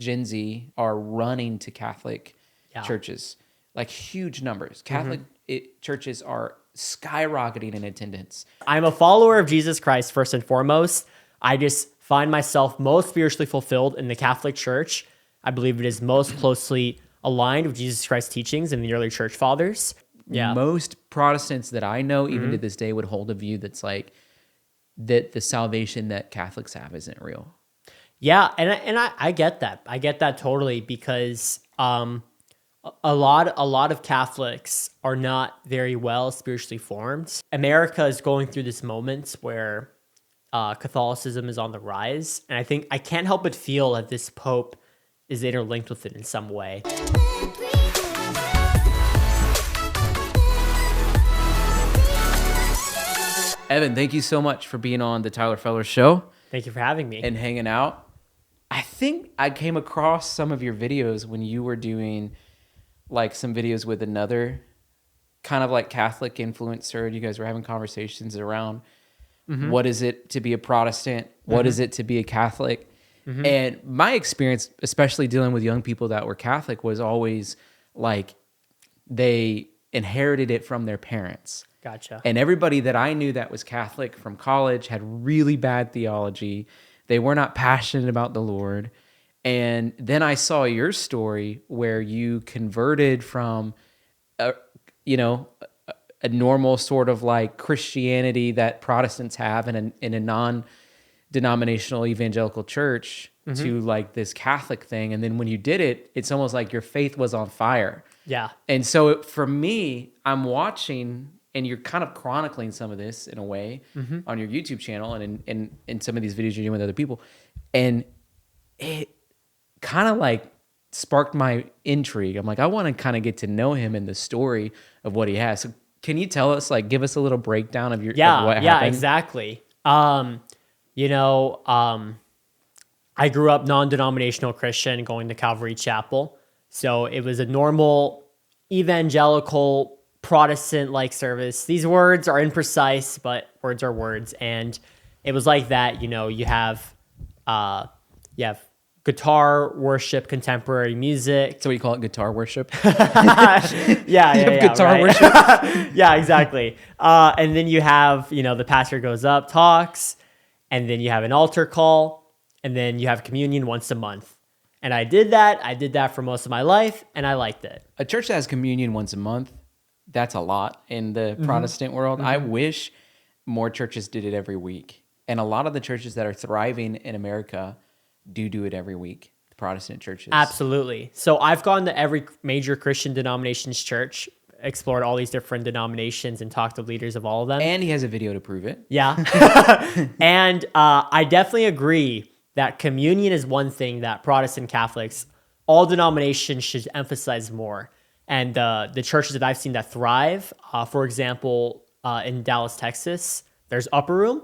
Gen Z are running to Catholic churches, like huge numbers. Catholic churches are skyrocketing in attendance. I'm a follower of Jesus Christ first and foremost. I just find myself most spiritually fulfilled in the Catholic Church. I believe it is most closely aligned with Jesus Christ's teachings and the early church fathers. Yeah. Most Protestants that I know, even to this day, would hold a view that's like that the salvation that Catholics have isn't real. Yeah, and I get that. I get that totally, because a lot of Catholics are not very well spiritually formed. America is going through this moment where Catholicism is on the rise, and I think I can't help but feel that this Pope is interlinked with it in some way. Evan, thank you so much for being on the Tyler Feller Show. Thank you for having me. And hanging out. I think I came across some of your videos when you were doing like some videos with another kind of like Catholic influencer. You guys were having conversations around what is it to be a Protestant? What is it to be a Catholic? And my experience, especially dealing with young people that were Catholic, was always like they inherited it from their parents. Gotcha. And everybody that I knew that was Catholic from college had really bad theology. They were not passionate about the Lord. And then I saw your story where you converted from, a normal sort of like Christianity that Protestants have in a non-denominational evangelical church to like this Catholic thing. And then when you did it, it's almost like your faith was on fire. Yeah. And so for me, I'm watching, and you're kind of chronicling some of this in a way on your YouTube channel and in some of these videos you're doing with other people. And it kind of like sparked my intrigue. I'm like, I want to kind of get to know him and the story of what he has. So can you tell us, like, give us a little breakdown of of what happened? Yeah, exactly. I grew up non-denominational Christian, going to Calvary Chapel. So it was a normal evangelical Protestant-like service. These words are imprecise, but words are words. And it was like that. You have guitar worship, contemporary music. So we call it guitar worship. Guitar worship. Yeah, exactly. And then you have, the pastor goes up, talks, and then you have an altar call, and then you have communion once a month. And I did that for most of my life, and I liked it. A church that has communion once a month, that's a lot in the Protestant world. I wish more churches did it every week. And a lot of the churches that are thriving in America do it every week, the Protestant churches. Absolutely. So I've gone to every major Christian denominations church, explored all these different denominations, and talked to leaders of all of them. And he has a video to prove it. Yeah. And I definitely agree that communion is one thing that Protestant Catholics, all denominations, should emphasize more. And the churches that I've seen that thrive, for example, in Dallas, Texas, there's Upper Room.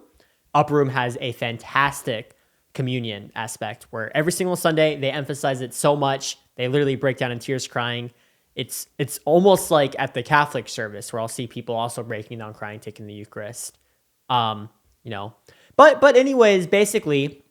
Upper Room has a fantastic communion aspect where every single Sunday they emphasize it so much, they literally break down in tears crying. It's almost like at the Catholic service where I'll see people also breaking down crying, taking the Eucharist. But anyways, basically,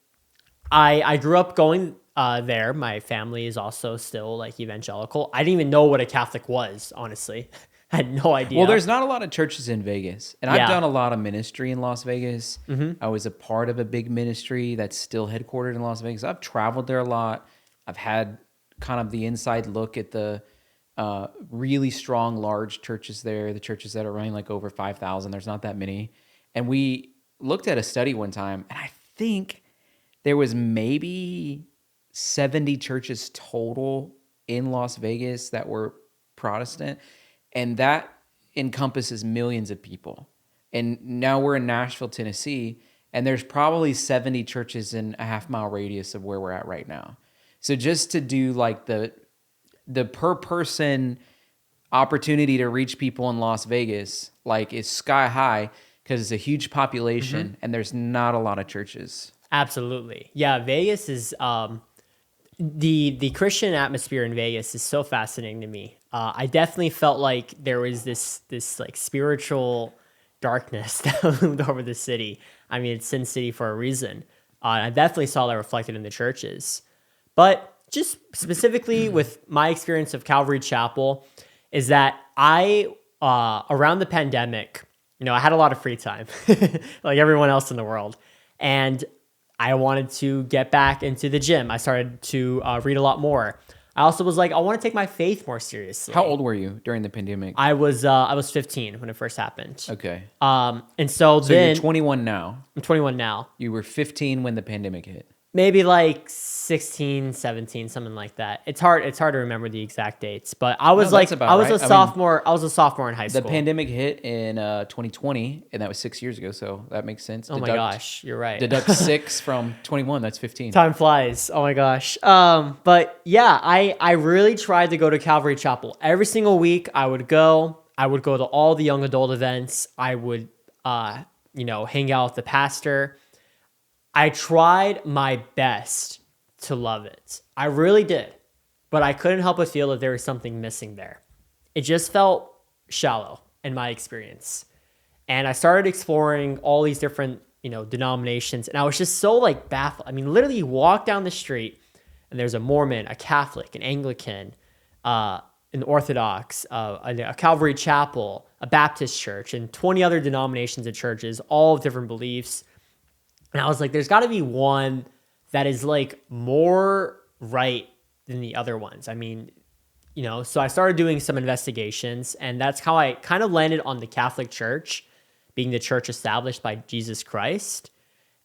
I grew up going there. My family is also still like evangelical. I didn't even know what a Catholic was, honestly. I had no idea. Well, there's not a lot of churches in Vegas. And I've done a lot of ministry in Las Vegas. I was a part of a big ministry that's still headquartered in Las Vegas. I've traveled there a lot. I've had kind of the inside look at the really strong, large churches there, the churches that are running like over 5,000. There's not that many. And we looked at a study one time, and I think there was maybe 70 churches total in Las Vegas that were Protestant. And that encompasses millions of people. And now we're in Nashville, Tennessee, and there's probably 70 churches in a half-mile radius of where we're at right now. So just to do like the per-person opportunity to reach people in Las Vegas, like, is sky high because it's a huge population and there's not a lot of churches. Absolutely. Yeah, Vegas is... The Christian atmosphere in Vegas is so fascinating to me. I definitely felt like there was this like spiritual darkness that loomed over the city. I mean, it's Sin City for a reason. I definitely saw that reflected in the churches. But just specifically with my experience of Calvary Chapel is that I, around the pandemic, I had a lot of free time like everyone else in the world. And I wanted to get back into the gym. I started to read a lot more. I also was like, I want to take my faith more seriously. How old were you during the pandemic? I was 15 when it first happened. Okay. And so then... you're 21 now. I'm 21 now. You were 15 when the pandemic hit. Maybe like 16, 17, something like that. It's hard to remember the exact dates, but I was a sophomore. I was a sophomore in high school. The pandemic hit in 2020, and that was 6 years ago, so that makes sense. Oh my gosh, you're right. Deduct 6 from 21, that's 15. Time flies. Oh my gosh. But yeah, I really tried to go to Calvary Chapel every single week. I would go to all the young adult events. I would hang out with the pastor. I tried my best to love it. I really did. But I couldn't help but feel that there was something missing there. It just felt shallow in my experience. And I started exploring all these different, denominations. And I was just so like baffled. I mean, literally you walk down the street and there's a Mormon, a Catholic, an Anglican, an Orthodox, a Calvary Chapel, a Baptist church, and 20 other denominations of churches, all of different beliefs. And I was like, there's got to be one that is like more right than the other ones. I mean, so I started doing some investigations, and that's how I kind of landed on the Catholic Church, being the church established by Jesus Christ.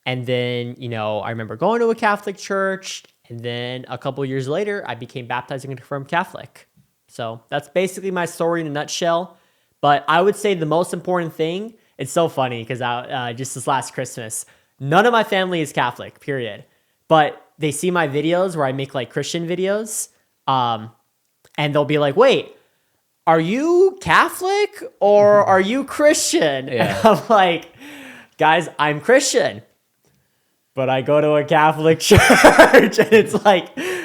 And then, I remember going to a Catholic church, and then a couple years later, I became baptized and confirmed Catholic. So that's basically my story in a nutshell. But I would say the most important thing, it's so funny because just this last Christmas, none of my family is Catholic, period. But they see my videos where I make like Christian videos. And they'll be like, wait, are you Catholic or are you Christian? Yeah. And I'm like, guys, I'm Christian, but I go to a Catholic church. And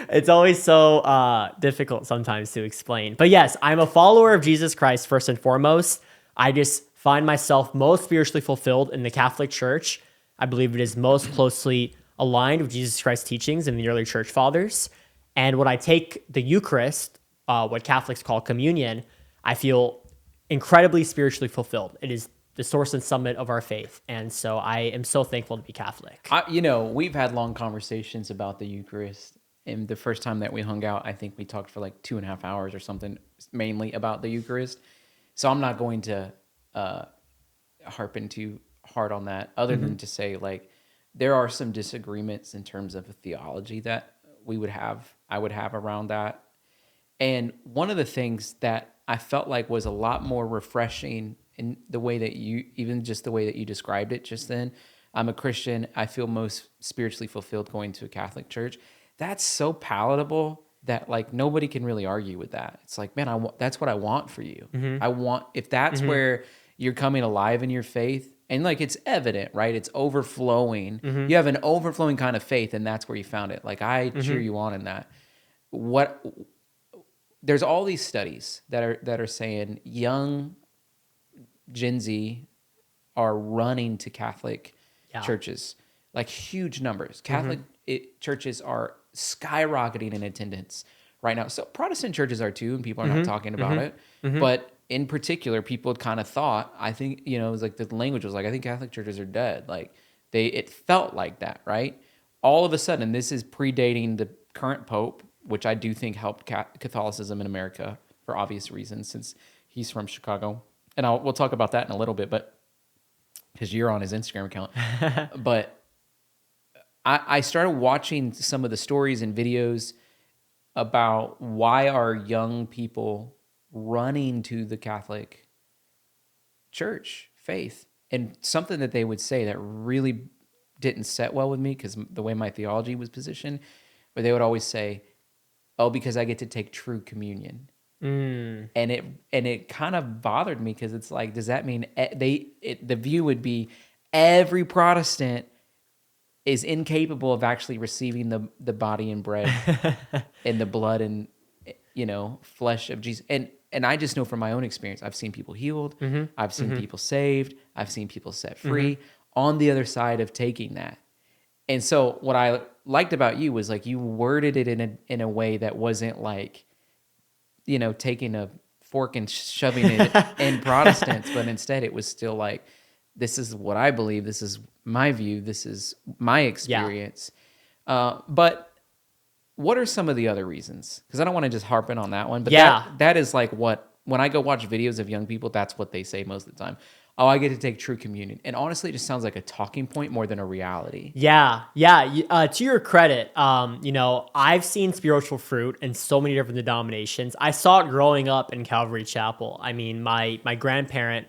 it's always so difficult sometimes to explain. But yes, I'm a follower of Jesus Christ first and foremost. I just find myself most spiritually fulfilled in the Catholic Church. I believe it is most closely aligned with Jesus Christ's teachings and the early church fathers. And when I take the Eucharist, what Catholics call communion, I feel incredibly spiritually fulfilled. It is the source and summit of our faith. And so I am so thankful to be Catholic. We've had long conversations about the Eucharist. And the first time that we hung out, I think we talked for like 2.5 hours or something, mainly about the Eucharist. So I'm not going to harp into hard on that, other than to say like there are some disagreements in terms of a theology that I would have around that. And one of the things that I felt like was a lot more refreshing in the way that the way that you described it just then. I'm a Christian. I feel most spiritually fulfilled going to a Catholic church. That's so palatable that like nobody can really argue with that. It's like, man, that's what I want for you. If that's where you're coming alive in your faith, and like it's evident, right? It's overflowing. You have an overflowing kind of faith, and that's where you found it. Like I cheer you on in that. There's all these studies that are saying young Gen Z are running to Catholic churches, like huge numbers. Catholic churches are skyrocketing in attendance right now. So Protestant churches are too, and people are not talking about it. But in particular, people had kind of thought, I think, it was like the language was like, I think Catholic churches are dead. Like it felt like that, right? All of a sudden, this is predating the current Pope, which I do think helped Catholicism in America for obvious reasons, since he's from Chicago. And we'll talk about that in a little bit, but because you're on his Instagram account. But I started watching some of the stories and videos about why are young people running to the Catholic Church faith. And something that they would say that really didn't set well with me, because the way my theology was positioned, but they would always say, oh, because I get to take true communion. And it kind of bothered me, because it's like, does that mean the view would be every Protestant is incapable of actually receiving the body and bread and the blood and flesh of Jesus? And I just know from my own experience, I've seen people healed, I've seen people saved, I've seen people set free on the other side of taking that. And so what I liked about you was like you worded it in a way that wasn't like, taking a fork and shoving it in Protestants, but instead it was still like, this is what I believe, this is my view, this is my experience. But what are some of the other reasons? Because I don't want to just harp in on that one, but that is like when I go watch videos of young people, that's what they say most of the time. Oh, I get to take true communion. And honestly, it just sounds like a talking point more than a reality. Yeah. To your credit, I've seen spiritual fruit in so many different denominations. I saw it growing up in Calvary Chapel. I mean, my grandparent,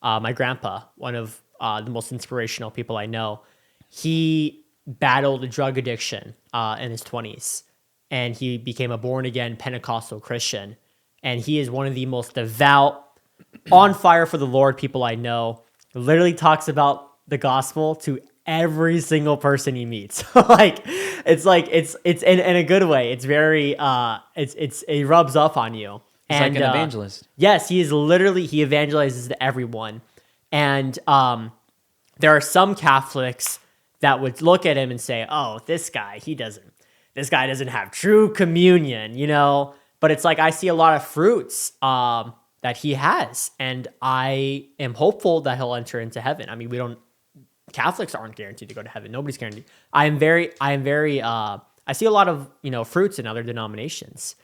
my grandpa, one of the most inspirational people I know, he battled a drug addiction in his 20s, and he became a born-again Pentecostal Christian. And he is one of the most devout, on fire for the Lord people I know. Literally talks about the gospel to every single person he meets. It's in a good way. It's very it rubs off on you. He's like an evangelist. Yes, he evangelizes to everyone. And there are some Catholics that would look at him and say, "Oh, this guy doesn't have true communion," But it's like I see a lot of fruits that he has, and I am hopeful that he'll enter into heaven. I mean, Catholics aren't guaranteed to go to heaven. Nobody's guaranteed. I see a lot of, fruits in other denominations.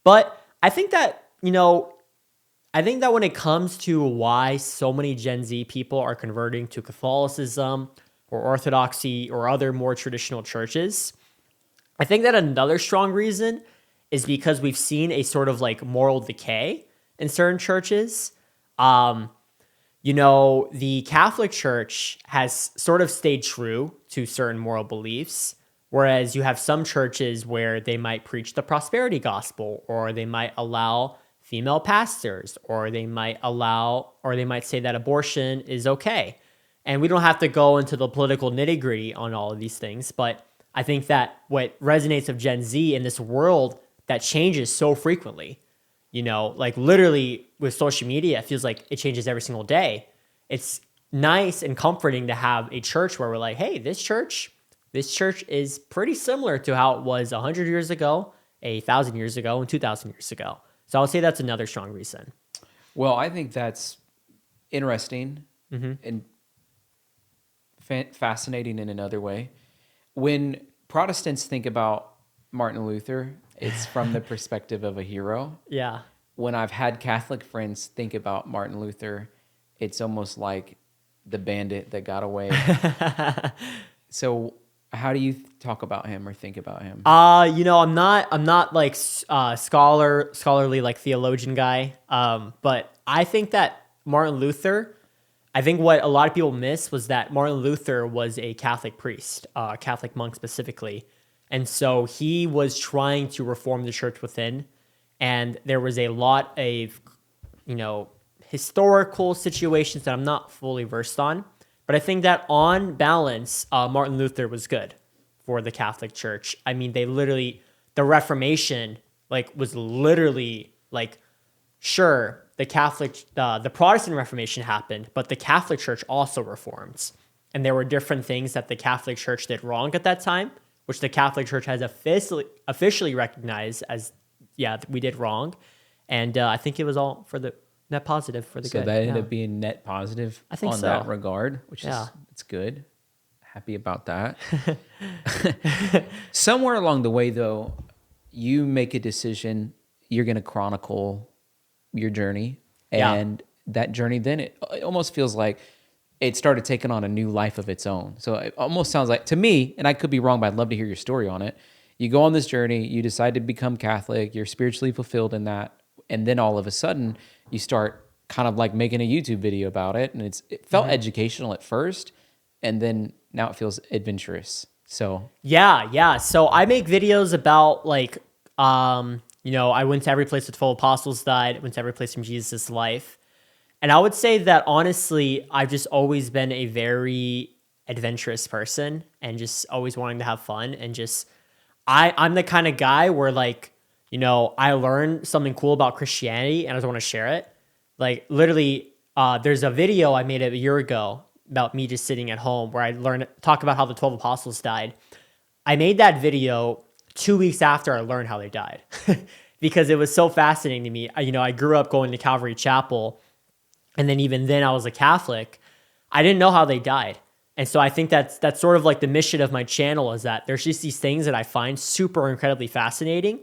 But I think that when it comes to why so many Gen Z people are converting to Catholicism or Orthodoxy or other more traditional churches, I think that another strong reason is because we've seen a sort of like moral decay in certain churches. The Catholic Church has sort of stayed true to certain moral beliefs, whereas you have some churches where they might preach the prosperity gospel, or they might allow female pastors, or they might say that abortion is okay. And we don't have to go into the political nitty-gritty on all of these things, but I think that what resonates of Gen Z in this world that changes so frequently, like literally with social media, it feels like it changes every single day. It's nice and comforting to have a church where we're like, hey, this church is pretty similar to how it was 100 years ago, 1,000 years ago, and 2,000 years ago. So I would say that's another strong reason. Well, I think that's interesting and fascinating in another way. When Protestants think about Martin Luther, it's from the perspective of a hero. Yeah. When I've had Catholic friends think about Martin Luther, it's almost like the bandit that got away. So how do you talk about him or think about him? I'm not like scholarly like theologian guy. But I think that Martin Luther, I think what a lot of people miss was that Martin Luther was a Catholic priest, Catholic monk specifically. And so he was trying to reform the church within. And there was a lot of, historical situations that I'm not fully versed on. But I think that on balance, Martin Luther was good for the Catholic Church. I mean, the Reformation, was literally sure, the Protestant Reformation happened, but the Catholic Church also reformed. And there were different things that the Catholic Church did wrong at that time, which the Catholic Church has officially recognized as, we did wrong. And I think it was all for the net positive for the good. So that ended up being net positive on that regard, which is it's good. Happy about that. Somewhere along the way, though, you make a decision. You're going to chronicle your journey. And that journey, then it almost feels like it started taking on a new life of its own. So it almost sounds like, to me, and I could be wrong, but I'd love to hear your story on it. You go on this journey, you decide to become Catholic, you're spiritually fulfilled in that, and then all of a sudden, you start kind of like making a YouTube video about it, and it felt educational at first, and then now it feels adventurous. So yeah. So I make videos about I went to every place the 12 apostles died, went to every place from Jesus' life. And I would say that honestly, I've just always been a very adventurous person and just always wanting to have fun. And just, I'm the kind of guy where I learned something cool about Christianity and I just want to share it. Literally, there's a video I made a year ago about me just sitting at home where I talk about how the 12 apostles died. I made that video 2 weeks after I learned how they died because it was so fascinating to me. I grew up going to Calvary Chapel, and then even then I was a Catholic. I didn't know how they died. And so I think that's sort of like the mission of my channel, is that there's just these things that I find super incredibly fascinating,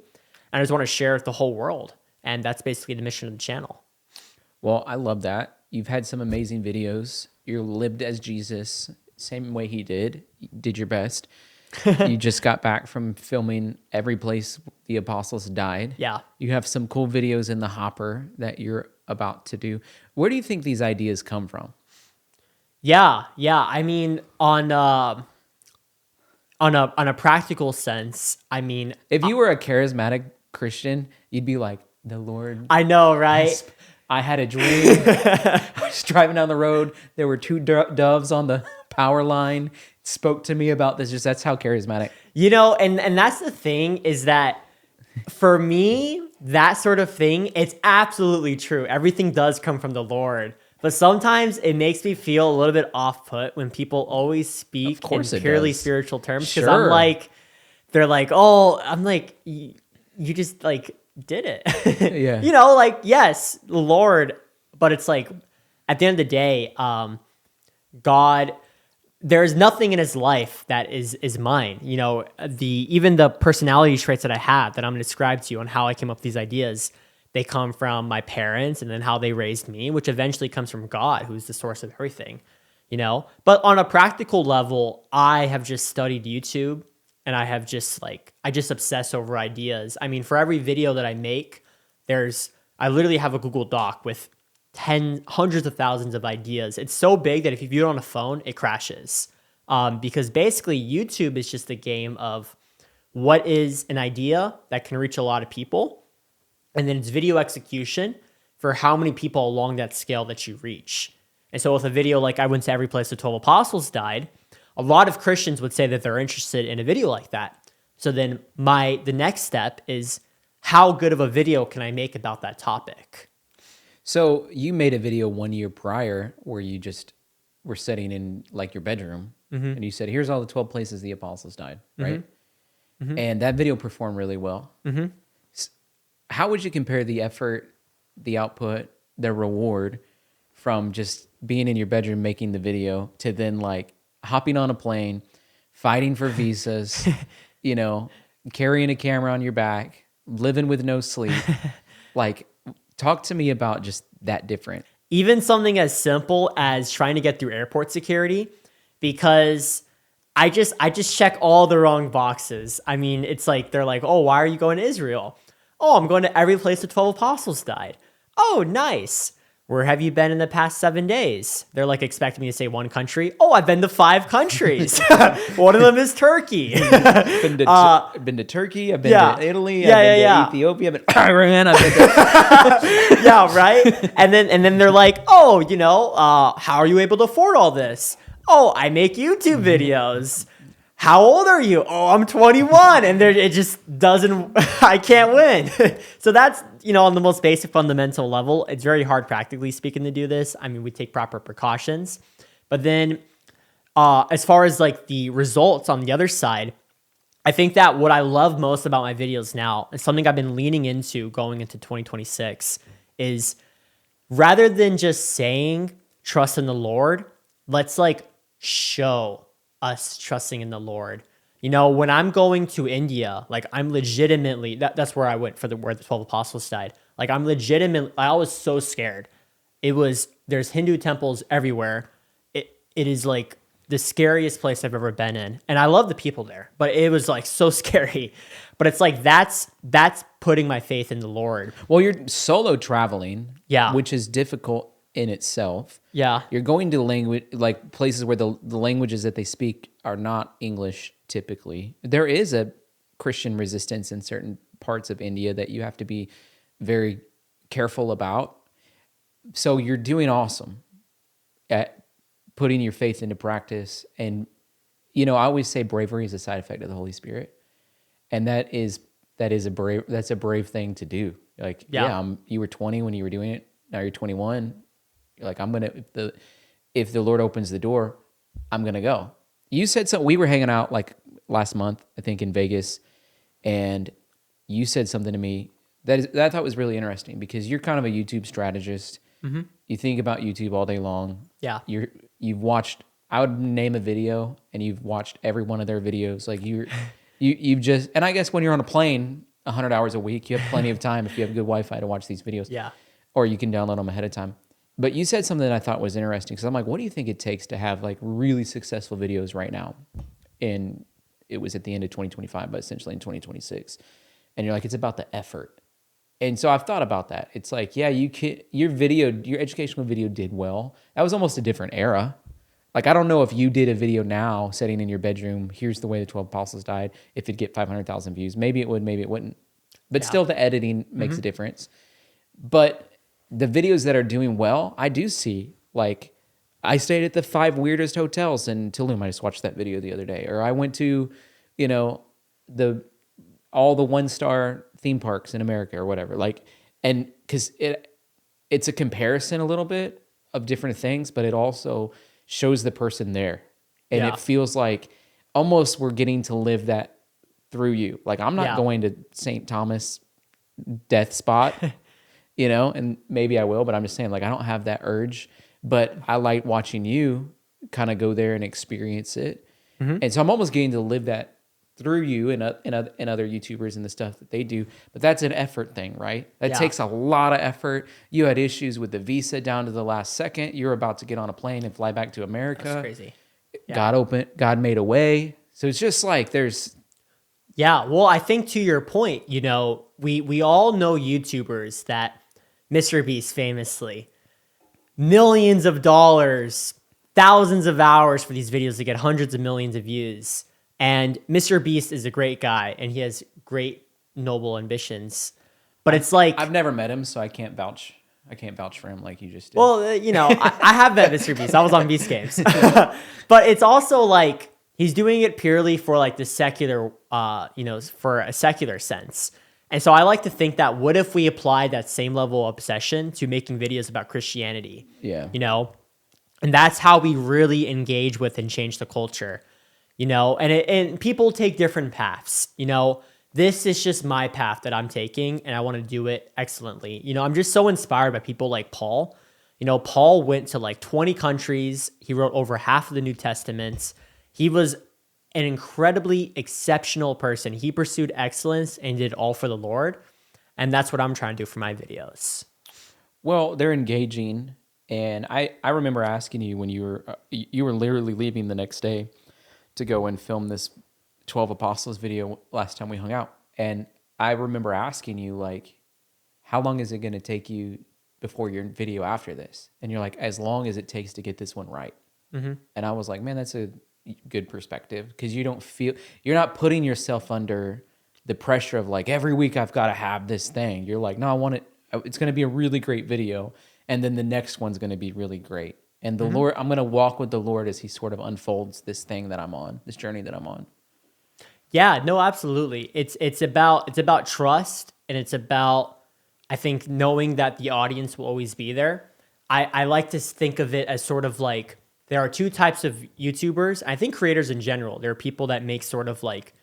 and I just want to share with the whole world. And that's basically the mission of the channel. Well, I love that. You've had some amazing videos. You lived as Jesus, same way he did. You did your best. You just got back from filming every place the apostles died. Yeah. You have some cool videos in the hopper that you're about to do. Where do you think these ideas come from? Yeah. I mean, on a practical sense, I mean, if you were a charismatic Christian, you'd be like, the Lord. I know, right? I had a dream. I was driving down the road. There were two doves on the power line. It spoke to me about this. That's how charismatic. And that's the thing, is that for me, that sort of thing, it's absolutely true. Everything does come from the Lord. But sometimes it makes me feel a little bit off-put when people always speak in purely spiritual terms. Because I'm like, they're like, oh, I'm like, you just like did it. Yeah. Yes, the Lord. But it's like, at the end of the day, God, there's nothing in his life that is mine. Even the personality traits that I have that I'm going to describe to you on how I came up with these ideas, they come from my parents and then how they raised me, which eventually comes from God, who's the source of everything, But on a practical level, I have just studied YouTube, and I have I just obsess over ideas. I mean, for every video that I make, I literally have a Google Doc with hundreds of thousands of ideas. It's so big that if you view it on a phone, it crashes. Because basically YouTube is just a game of what is an idea that can reach a lot of people, and then it's video execution for how many people along that scale that you reach. And so with a video like I went to every place the 12 apostles died, a lot of Christians would say that they're interested in a video like that. So then the next step is, how good of a video can I make about that topic? So you made a video 1 year prior where you just were sitting in like your bedroom, and you said, here's all the 12 places the apostles died, right? Mm-hmm. And that video performed really well. Mm-hmm. How would you compare the effort, the output, the reward from just being in your bedroom making the video to then like hopping on a plane, fighting for visas, carrying a camera on your back, living with no sleep? Like, talk to me about just that different. Even something as simple as trying to get through airport security, because I just check all the wrong boxes. I mean, it's like, they're like, oh, why are you going to Israel? Oh, I'm going to every place the 12 apostles died. Oh, nice. Where have you been in the past 7 days? They're like expecting me to say one country. Oh, I've been to 5 countries. One of them is Turkey. Been to Turkey. I've been to Italy. I've been to Ethiopia. I've been to Iran. I've been to... Yeah, right? And then they're like, oh, how are you able to afford all this? Oh, I make YouTube videos. How old are you? Oh, I'm 21. And it just doesn't, I can't win. So that's, on the most basic fundamental level, it's very hard practically speaking to do this. I mean, we take proper precautions. But then as far as like the results on the other side, I think that what I love most about my videos now, and something I've been leaning into going into 2026, is rather than just saying trust in the Lord, let's like show us trusting in the Lord. When I'm going to India, like I'm legitimately, that's where I went where the 12 apostles died. Like I was so scared. There's Hindu temples everywhere. It is like the scariest place I've ever been in. And I love the people there, but it was like so scary. But it's like, that's putting my faith in the Lord. Well, you're solo traveling, yeah, which is difficult in itself. Yeah. You're going to like places where the languages that they speak are not English typically. There is a Christian resistance in certain parts of India that you have to be very careful about. So you're doing awesome at putting your faith into practice. And, I always say bravery is a side effect of the Holy Spirit. And that's a brave thing to do. Like, you were 20 when you were doing it. Now you're 21. You're like, if the Lord opens the door, I'm going to go. You said something, we were hanging out like last month, I think in Vegas, and you said something to me that I thought was really interesting, because you're kind of a YouTube strategist. Mm-hmm. You think about YouTube all day long. Yeah. You've watched, I would name a video and you've watched every one of their videos. Like you've just, and I guess when you're on a plane 100 hours a week, you have plenty of time if you have good Wi-Fi to watch these videos. Yeah. Or you can download them ahead of time. But you said something that I thought was interesting, because I'm like, what do you think it takes to have like really successful videos right now? And it was at the end of 2025, but essentially in 2026. And you're like, it's about the effort. And so I've thought about that. It's like, yeah, your educational video did well. That was almost a different era. Like, I don't know if you did a video now sitting in your bedroom, here's the way the 12 apostles died, if it'd get 500,000 views. Maybe it would, maybe it wouldn't. But still, the editing makes a difference. But the videos that are doing well, I do see. Like, I stayed at the 5 weirdest hotels in Tulum. I just watched that video the other day. Or I went to, all the 1-star theme parks in America or whatever. Like, and because it's a comparison a little bit of different things, but it also shows the person there. And it feels like almost we're getting to live that through you. Like, I'm not going to St. Thomas death spot, and maybe I will, but I'm just saying, like, I don't have that urge, but I like watching you kind of go there and experience it. Mm-hmm. And so I'm almost getting to live that through you and other YouTubers and the stuff that they do. But that's an effort thing, right? That takes a lot of effort. You had issues with the visa down to the last second. You're about to get on a plane and fly back to America. That's crazy. Yeah. God made a way. So it's just like there's... Yeah, well, I think to your point, we all know YouTubers that, Mr. Beast famously, millions of dollars, thousands of hours for these videos to get hundreds of millions of views. And Mr. Beast is a great guy, and he has great, noble ambitions. But it's like... I've never met him, so I can't vouch for him like you just did. Well, I have met Mr. Beast. I was on Beast Games. But it's also like he's doing it purely for like the secular, for a secular sense. And so I like to think that what if we applied that same level of obsession to making videos about Christianity? Yeah. And that's how we really engage with and change the culture. And people take different paths. This is just my path that I'm taking, and I want to do it excellently. I'm just so inspired by people like Paul. Paul went to like 20 countries. He wrote over half of the New Testaments. He was an incredibly exceptional person. He pursued excellence and did all for the Lord. And that's what I'm trying to do for my videos. Well, they're engaging. And I remember asking you when you were literally leaving the next day to go and film this 12 Apostles video last time we hung out. And I remember asking you, like, how long is it going to take you before your video after this? And you're like, as long as it takes to get this one right. Mm-hmm. And I was like, man, that's a good perspective, because you're not putting yourself under the pressure of like, every week I've got to have this thing. You're like, no, it's going to be a really great video. And then the next one's going to be really great. And the Lord, I'm going to walk with the Lord as he sort of unfolds this thing that I'm on, this journey that I'm on. Yeah, no, absolutely. It's about trust, and it's about, I think, knowing that the audience will always be there. I like to think of it as sort of like, there are 2 types of YouTubers. I think creators in general. There are people that make sort of like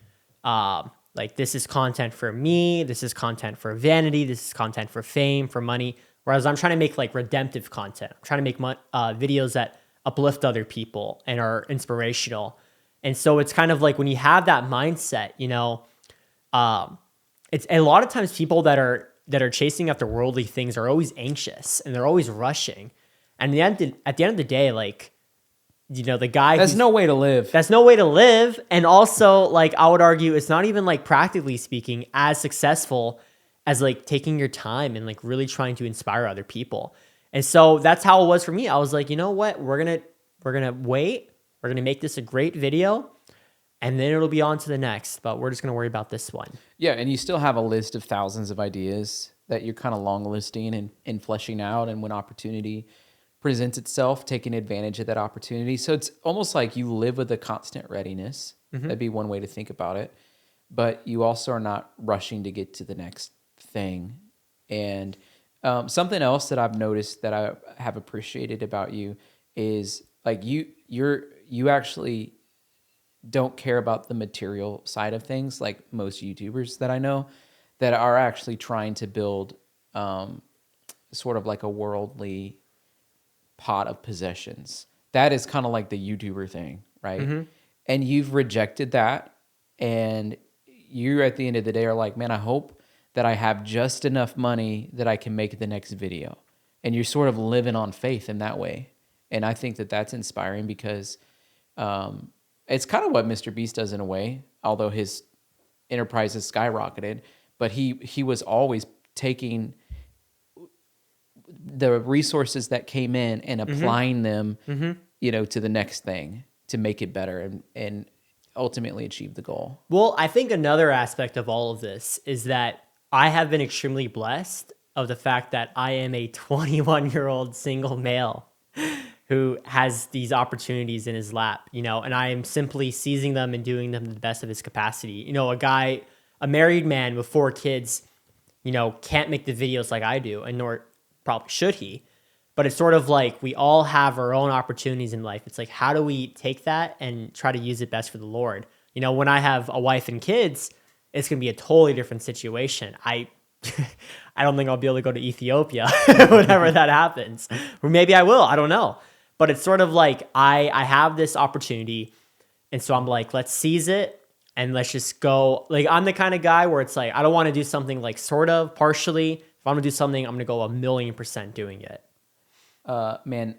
this is content for me, this is content for vanity, this is content for fame, for money. Whereas I'm trying to make like redemptive content. I'm trying to make videos that uplift other people and are inspirational. And so it's kind of like when you have that mindset, it's a lot of times people that are chasing after worldly things are always anxious and they're always rushing. And at the end of the day, like, the guy... That's no way to live. That's no way to live. And also, like, I would argue it's not even, like, practically speaking, as successful as like taking your time and like really trying to inspire other people. And so that's how it was for me. I was like, you know what? We're going to wait. We're going to make this a great video, and then it'll be on to the next, but we're just going to worry about this one. Yeah. And you still have a list of thousands of ideas that you're kind of long listing and fleshing out. And when opportunity presents itself, taking advantage of that opportunity. So it's almost like you live with a constant readiness. Mm-hmm. That'd be one way to think about it. But you also are not rushing to get to the next thing. And something else that I've noticed that I have appreciated about you is like you actually don't care about the material side of things, like most YouTubers that I know, that are actually trying to build sort of like a worldly pot of possessions. That is kind of like the YouTuber thing, right? Mm-hmm. And you've rejected that, and you at the end of the day are like, man, I hope that I have just enough money that I can make the next video. And you're sort of living on faith in that way. And I think that that's inspiring because it's kind of what Mr. Beast does in a way, although his enterprise has skyrocketed. But he was always taking the resources that came in and applying them, to the next thing to make it better and ultimately achieve the goal. Well, I think another aspect of all of this is that I have been extremely blessed of the fact that I am a 21-year-old single male who has these opportunities in his lap, and I am simply seizing them and doing them to the best of his capacity. A married man with 4 kids, can't make the videos like I do, and nor probably should he. But it's sort of like we all have our own opportunities in life. It's like, how do we take that and try to use it best for the Lord? When I have a wife and kids, it's going to be a totally different situation. I don't think I'll be able to go to Ethiopia whenever that happens. Or maybe I will. I don't know. But it's sort of like I have this opportunity. And so I'm like, let's seize it and let's just go. Like, I'm the kind of guy where it's like, I don't want to do something like sort of partially. If I'm going to do something, I'm going to go 1,000,000% doing it. Man,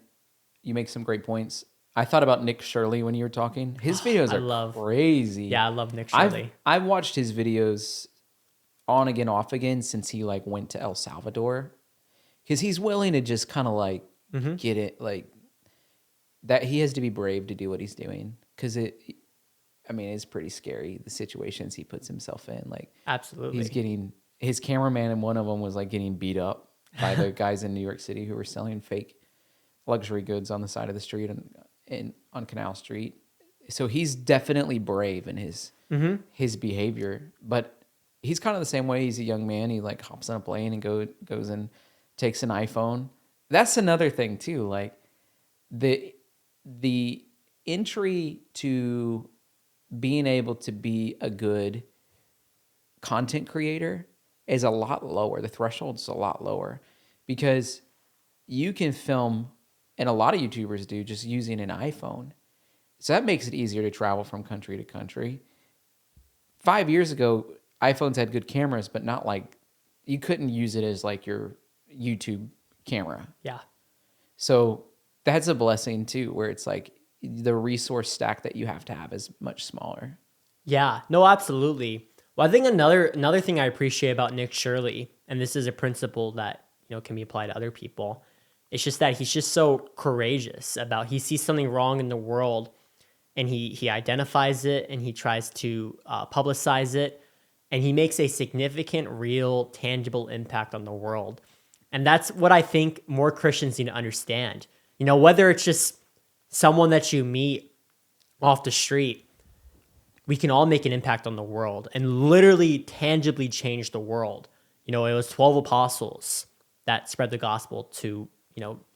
you make some great points. I thought about Nick Shirley when you were talking. His videos are crazy. Yeah, I love Nick Shirley. I've watched his videos on again, off again since he went to El Salvador, because he's willing to just kind of get it that. He has to be brave to do what he's doing, because it's pretty scary, the situations he puts himself in. Absolutely, his cameraman, and one of them was getting beat up by the guys in New York City who were selling fake luxury goods on the side of the street and on Canal Street. So he's definitely brave in his behavior, but he's kind of the same way. He's a young man. He hops on a plane and goes and takes an iPhone. That's another thing too. The entry to being able to be a good content creator is a lot lower. The threshold's a lot lower, because you can film, and a lot of YouTubers do, just using an iPhone. So that makes it easier to travel from country to country. 5 years ago, iPhones had good cameras, but not you couldn't use it as your YouTube camera. Yeah. So that's a blessing too, where it's the resource stack that you have to have is much smaller. Yeah, no, absolutely. Well, I think another thing I appreciate about Nick Shirley, and this is a principle that can be applied to other people, it's just that he's just so courageous about, he sees something wrong in the world and he identifies it and he tries to publicize it, and he makes a significant, real, tangible impact on the world. And that's what I think more Christians need to understand. Whether it's just someone that you meet off the street, we can all make an impact on the world and literally tangibly change the world. It was 12 apostles that spread the gospel to,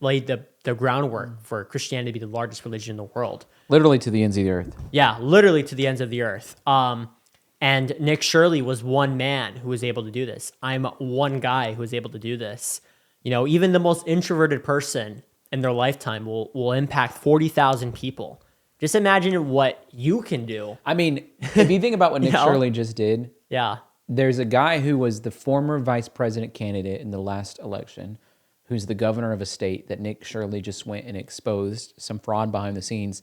laid the groundwork for Christianity to be the largest religion in the world. Literally to the ends of the earth. Yeah, literally to the ends of the earth. And Nick Shirley was one man who was able to do this. I'm one guy who was able to do this. Even the most introverted person in their lifetime will impact 40,000 people. Just imagine what you can do. If you think about what Nick Shirley just did, yeah, there's a guy who was the former vice president candidate in the last election, who's the governor of a state that Nick Shirley just went and exposed some fraud behind the scenes.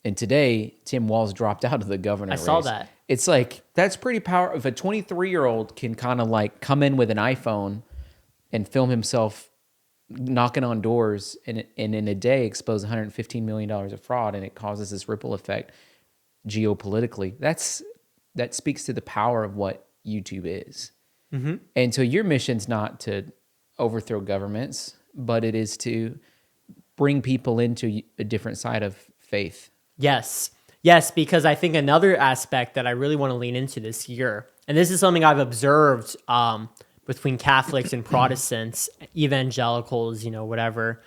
And today, Tim Walz dropped out of the governor race. I saw that. It's that's pretty powerful. If a 23-year-old can kind of come in with an iPhone and film himself knocking on doors and in a day expose $115 million of fraud, and it causes this ripple effect geopolitically, that speaks to the power of what YouTube is. Mm-hmm. And so your mission's not to overthrow governments, but it is to bring people into a different side of faith. Yes, because I think another aspect that I really want to lean into this year, and this is something I've observed between Catholics and Protestants, evangelicals, whatever.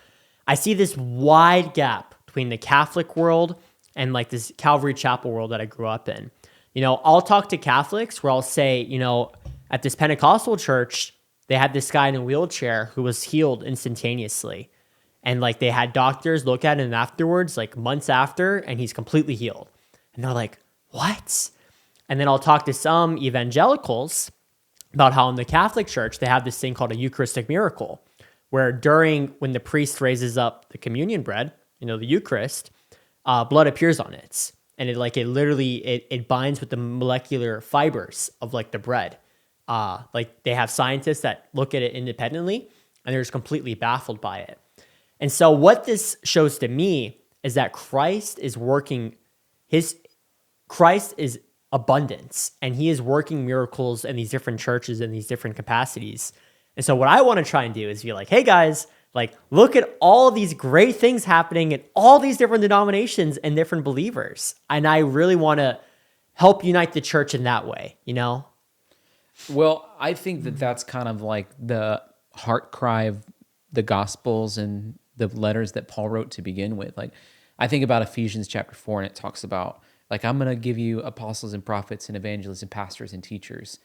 I see this wide gap between the Catholic world and like this Calvary Chapel world that I grew up in. I'll talk to Catholics where I'll say, at this Pentecostal church, they had this guy in a wheelchair who was healed instantaneously. And like they had doctors look at him afterwards, like months after, and he's completely healed. And they're like, what? And then I'll talk to some evangelicals about how in the Catholic Church, they have this thing called a Eucharistic miracle, where when the priest raises up the communion bread, the Eucharist, blood appears on it. And it binds with the molecular fibers of like the bread. Like they have scientists that look at it independently and they're just completely baffled by it. And so what this shows to me is that Christ is abundance, and he is working miracles in these different churches in these different capacities. And so what I want to try and do is be like, hey guys, like look at all these great things happening in all these different denominations and different believers. And I really want to help unite the church in that way, Well, I think that that's kind of like the heart cry of the Gospels and the letters that Paul wrote to begin with. Like, I think about Ephesians chapter 4, and it talks about, like, I'm going to give you apostles and prophets and evangelists and pastors and teachers.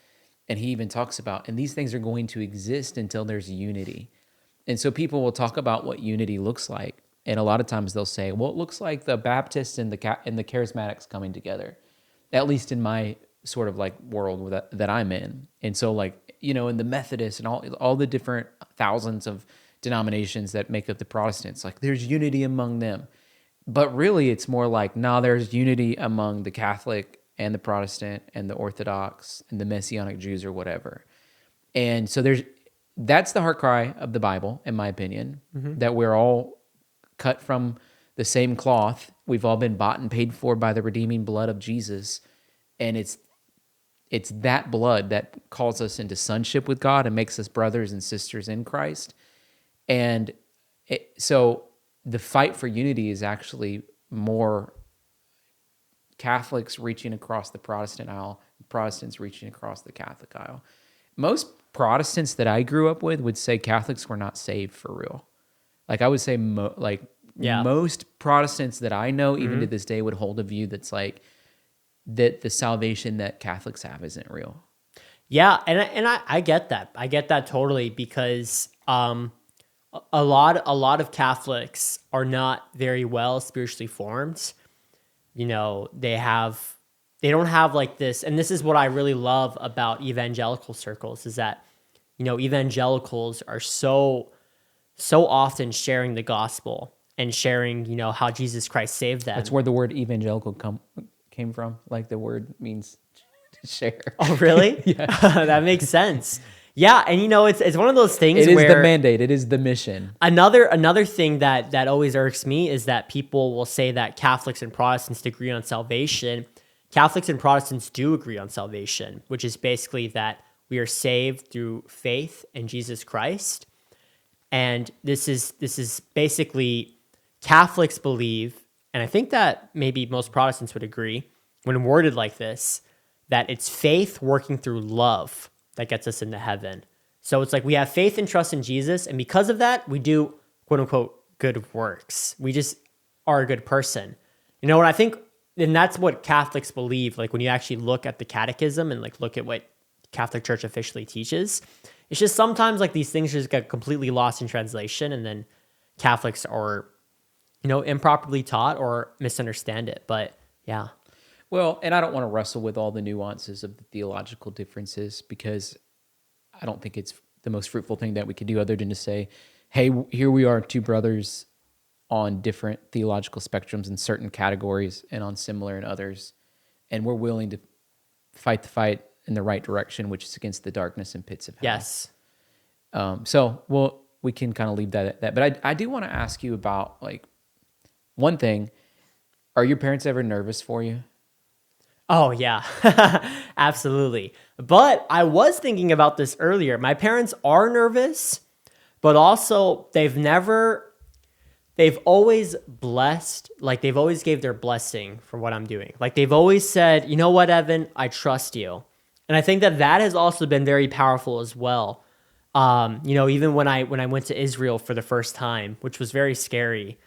And he even talks about, and these things are going to exist until there's unity. And so people will talk about what unity looks like. And a lot of times they'll say, well, it looks like the Baptists and the Charismatics coming together, at least in my sort of like world that I'm in. And so like, in the Methodists and all the different thousands of denominations that make up the Protestants, like there's unity among them. But really it's more like, there's unity among the Catholic and the Protestant and the Orthodox and the Messianic Jews or whatever. And so that's the heart cry of the Bible, in my opinion, that we're all cut from the same cloth. We've all been bought and paid for by the redeeming blood of Jesus. And it's that blood that calls us into sonship with God and makes us brothers and sisters in Christ. And so the fight for unity is actually more Catholics reaching across the Protestant aisle, Protestants reaching across the Catholic aisle. Most Protestants that I grew up with would say Catholics were not saved for real. Like I would say most Protestants that I know, even to this day, would hold a view that's like that the salvation that Catholics have isn't real. Yeah, and I get that. I get that totally, because a lot of Catholics are not very well spiritually formed. They don't have like this, and this is what I really love about evangelical circles, is that evangelicals are so often sharing the gospel and sharing how Jesus Christ saved them. That's where the word evangelical came from. Like the word means to share. Oh, really? Yeah. That makes sense. Yeah, and it's one of those things where... It is the mandate. It is the mission. Another thing that always irks me is that people will say that Catholics and Protestants agree on salvation. Catholics and Protestants do agree on salvation, which is basically that we are saved through faith in Jesus Christ. And this is basically Catholics believe, and I think that maybe most Protestants would agree, when worded like this, that it's faith working through love that gets us into heaven. So it's like we have faith and trust in Jesus, and because of that, we do quote unquote good works. We just are a good person. What I think, and that's what Catholics believe. Like when you actually look at the catechism and like look at what Catholic Church officially teaches, it's just sometimes like these things just get completely lost in translation, and then Catholics are, improperly taught or misunderstand it. But yeah. Well, and I don't want to wrestle with all the nuances of the theological differences, because I don't think it's the most fruitful thing that we could do other than to say, hey, here we are, two brothers on different theological spectrums in certain categories and on similar in others. And we're willing to fight the fight in the right direction, which is against the darkness and pits of hell. Yes. We can kind of leave that at that. But I do want to ask you about, like, one thing. Are your parents ever nervous for you? Oh, yeah, absolutely. But I was thinking about this earlier. My parents are nervous, but also they've always blessed, like they've always gave their blessing for what I'm doing. Like they've always said, you know what, Evan, I trust you. And I think that has also been very powerful as well. Even when I went to Israel for the first time, which was very scary,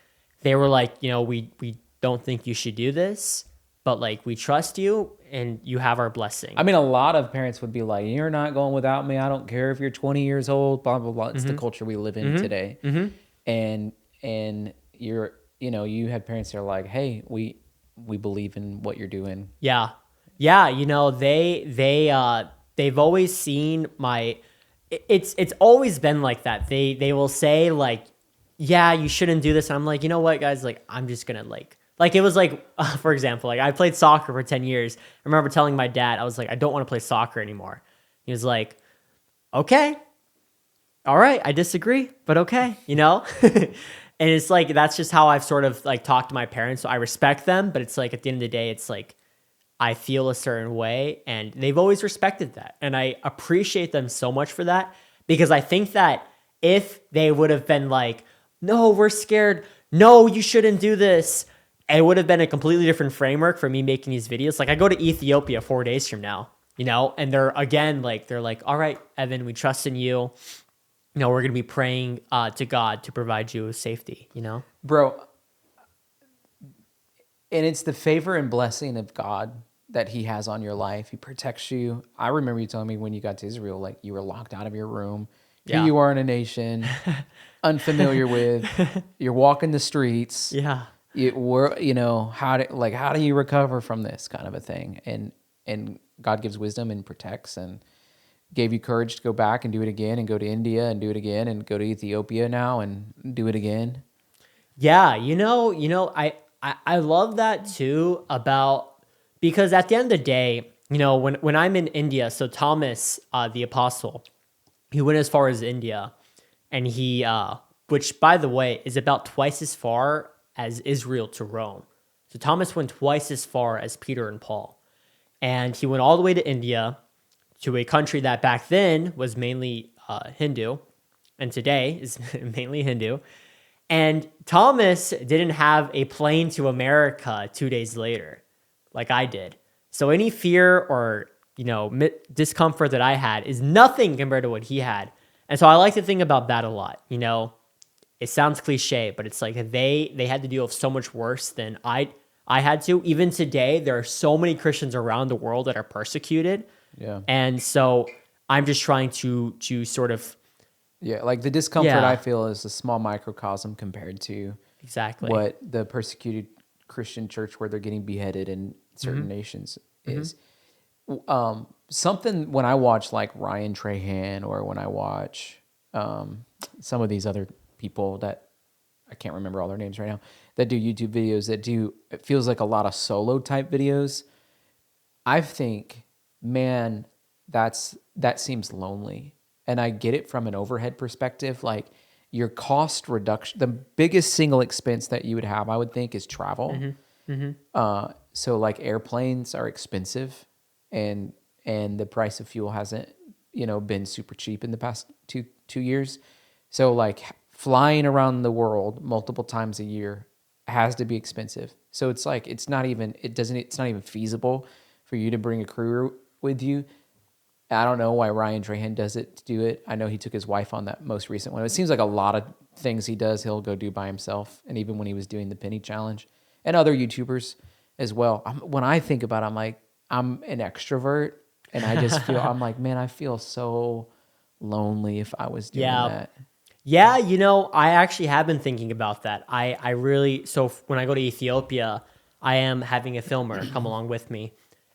they were like, we don't think you should do this, but like we trust you and you have our blessing. I mean, a lot of parents would be like, "You're not going without me. I don't care if you're 20 years old." Blah blah blah. It's the culture we live in today, and you have parents that are like, "Hey, we believe in what you're doing." Yeah. They've always seen it's always been like that. They will say like, yeah, you shouldn't do this. And I'm like, you know what, guys, like, I'm just gonna like it was like, for example, like I played soccer for 10 years. I remember telling my dad, I was like, I don't want to play soccer anymore. He was like, okay, all right, I disagree, but okay, And it's like, that's just how I've sort of like talked to my parents. So I respect them, but it's like, at the end of the day, it's like, I feel a certain way, and they've always respected that. And I appreciate them so much for that, because I think that if they would have been like, no, we're scared, no, you shouldn't do this, it would have been a completely different framework for me making these videos. Like I go to Ethiopia 4 days from now, and they're like, all right, Evan, we trust in you. We're going to be praying to God to provide you with safety, Bro, and it's the favor and blessing of God that he has on your life. He protects you. I remember you telling me when you got to Israel, like you were locked out of your room. Here you are in a nation unfamiliar with. You're walking the streets. Yeah. How do you recover from this kind of a thing? And God gives wisdom and protects, and gave you courage to go back and do it again, and go to India and do it again, and go to Ethiopia now and do it again. Yeah, I love that too, because at the end of the day, when I'm in India, so Thomas, the apostle, he went as far as India, and he, which by the way, is about twice as far as Israel to Rome. So Thomas went twice as far as Peter and Paul, and he went all the way to India, to a country that back then was mainly Hindu, and today is mainly Hindu. And Thomas didn't have a plane to America 2 days later, like I did. So any fear or discomfort that I had is nothing compared to what he had. And so I like to think about that a lot. It sounds cliche, but it's like they had to deal with so much worse than I had to. Even today, there are so many Christians around the world that are persecuted. Yeah. And so I'm just trying to sort of... Yeah, like the discomfort I feel is a small microcosm compared to exactly what the persecuted Christian church where they're getting beheaded in certain nations is. Something when I watch like Ryan Trahan, or when I watch some of these other people that I can't remember all their names right now, that do YouTube videos it feels like a lot of solo type videos. I think, man, that seems lonely. And I get it from an overhead perspective. Like your cost reduction, the biggest single expense that you would have, I would think, is travel. So like airplanes are expensive, and the price of fuel hasn't, been super cheap in the past two years. So like flying around the world multiple times a year has to be expensive. So it's like it's not even feasible for you to bring a crew with you. I don't know why Ryan Trahan does it to do it. I know he took his wife on that most recent one. It seems like a lot of things he does, he'll go do by himself. And even when he was doing the penny challenge, and other YouTubers as well. When I think about it, I'm like, I'm an extrovert, and I just feel, I'm like, man, I feel so lonely if I was doing that. Yeah, I actually have been thinking about that. I really, so when I go to Ethiopia, I am having a filmer come along with me.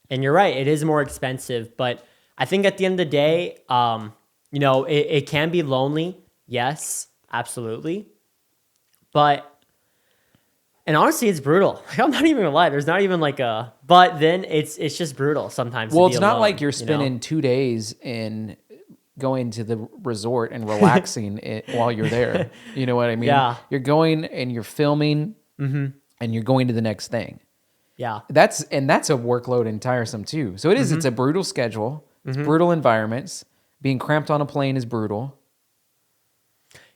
And you're right, it is more expensive, but I think at the end of the day, it can be lonely. Yes, absolutely. And honestly, it's brutal. I'm not even gonna lie. There's not even but then it's just brutal sometimes. Well, it's not like you're spending 2 days in going to the resort and relaxing while you're there. You know what I mean? Yeah. You're going and you're filming, and you're going to the next thing. Yeah. That's a workload and tiresome too. So it's a brutal schedule. It's brutal environments. Being cramped on a plane is brutal.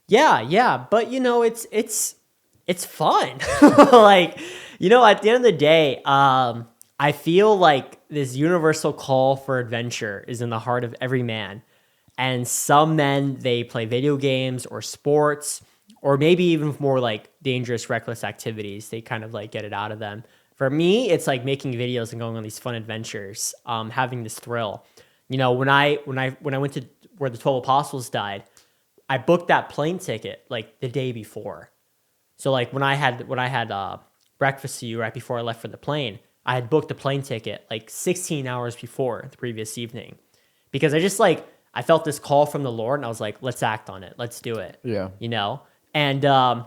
Yeah. But it's fun. Like, at the end of the day, I feel like this universal call for adventure is in the heart of every man. And some men, they play video games or sports or maybe even more like dangerous, reckless activities. They kind of like get it out of them. For me, it's like making videos and going on these fun adventures, having this thrill. You know, when I went to where the 12 apostles died, I booked that plane ticket like the day before. So like when I had breakfast with you right before I left for the plane, I had booked the plane ticket like 16 hours before the previous evening, because I felt this call from the Lord, and I was like, let's act on it. Let's do it. Yeah. You know? And at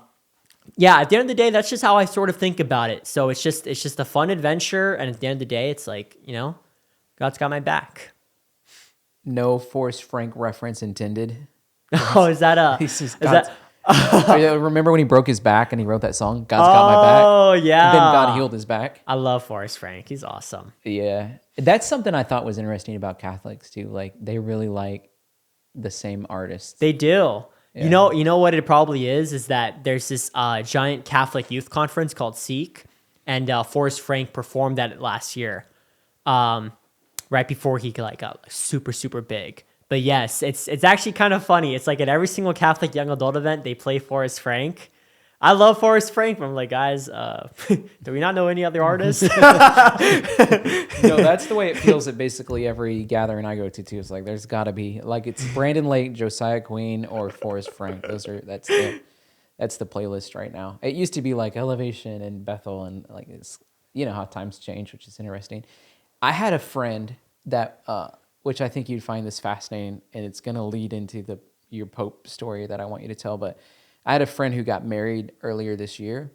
the end of the day, that's just how I sort of think about it. So it's just a fun adventure, and at the end of the day, it's like, you know, God's got my back. No Forrest Frank reference intended. Oh, is that remember when he broke his back and he wrote that song, God's Got My Back? Oh, yeah. And then God healed his back. I love Forrest Frank. He's awesome. Yeah. That's something I thought was interesting about Catholics too. Like they really like the same artists. They do. Yeah. You know what it probably is that there's this giant Catholic youth conference called Seek, and Forrest Frank performed at it last year, right before he got super, super big. But yes, it's actually kind of funny. It's like at every single Catholic young adult event, they play Forrest Frank. I love Forrest Frank, but I'm like, guys, do we not know any other artists? No, that's the way it feels at basically every gathering I go to too. It's like there's got to be like it's Brandon Lake, Josiah Queen, or Forrest Frank. That's the playlist right now. It used to be like Elevation and Bethel, and like it's how times change, which is interesting. I had a friend that which I think you'd find this fascinating, and it's going to lead into your Pope story that I want you to tell, but I had a friend who got married earlier this year,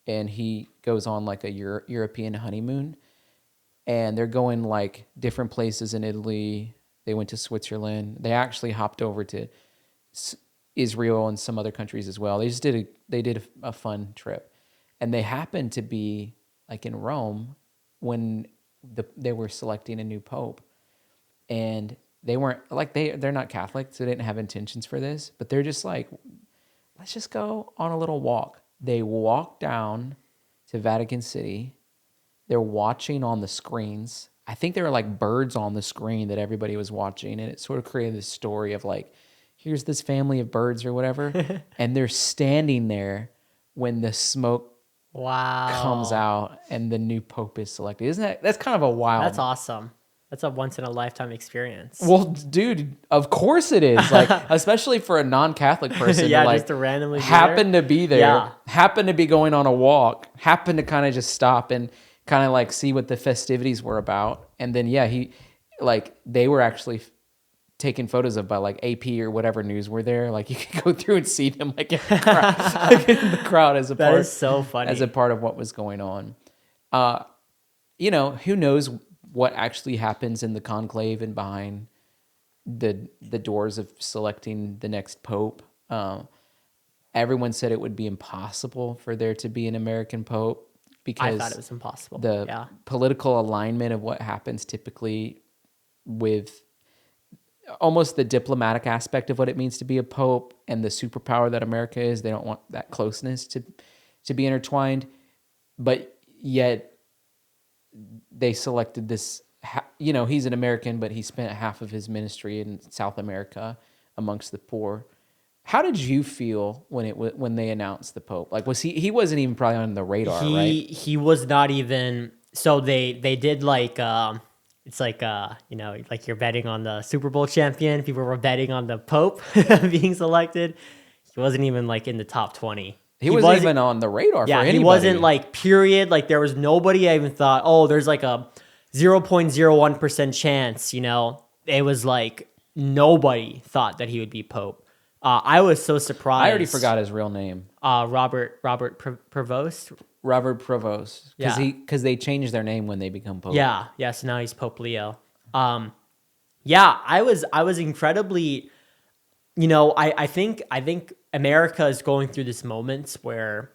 and he goes on like a European honeymoon, and they're going like different places in Italy. They went to Switzerland. They actually hopped over to Israel and some other countries as well. They just did a fun trip, and they happened to be like in Rome when they were selecting a new pope, and they weren't like they're not Catholic, so they didn't have intentions for this, but they're just like, let's just go on a little walk. They walk down to Vatican City. They're watching on the screens. I think there were like birds on the screen that everybody was watching, and it sort of created this story of like, here's this family of birds or whatever, and they're standing there when the smoke comes out and the new pope is selected. That's kind of a wild. That's awesome. That's a once in a lifetime experience. Well, dude, of course it is. Like, especially for a non-Catholic person to like just to randomly happen to be there, happen to be going on a walk, happen to kind of just stop and kind of like see what the festivities were about. And then, they were actually taken photos of by like AP or whatever news were there. Like you could go through and see them like in the crowd, as a part. That is so funny. As a part of what was going on. Who knows what actually happens in the conclave and behind the doors of selecting the next pope. Everyone said it would be impossible for there to be an American pope because I thought it was impossible. The political alignment of what happens typically with almost the diplomatic aspect of what it means to be a pope and the superpower that America is. They don't want that closeness to be intertwined, but yet they selected this, he's an American, but he spent half of his ministry in South America amongst the poor. How did you feel when they announced the Pope? Like, he wasn't even probably on the radar, right? He was not even. So they did like, it's like, like you're betting on the Super Bowl champion. People were betting on the Pope being selected. He wasn't even like in the top 20. He wasn't even on the radar for anybody. He wasn't like period. Like there was nobody I even thought, oh, there's like a 0.01% chance, It was like nobody thought that he would be Pope. I was so surprised. I already forgot his real name. Robert Prevost. Robert Prevost. Because they changed their name when they become Pope. Yeah. So now he's Pope Leo. I was incredibly, I think America is going through this moment where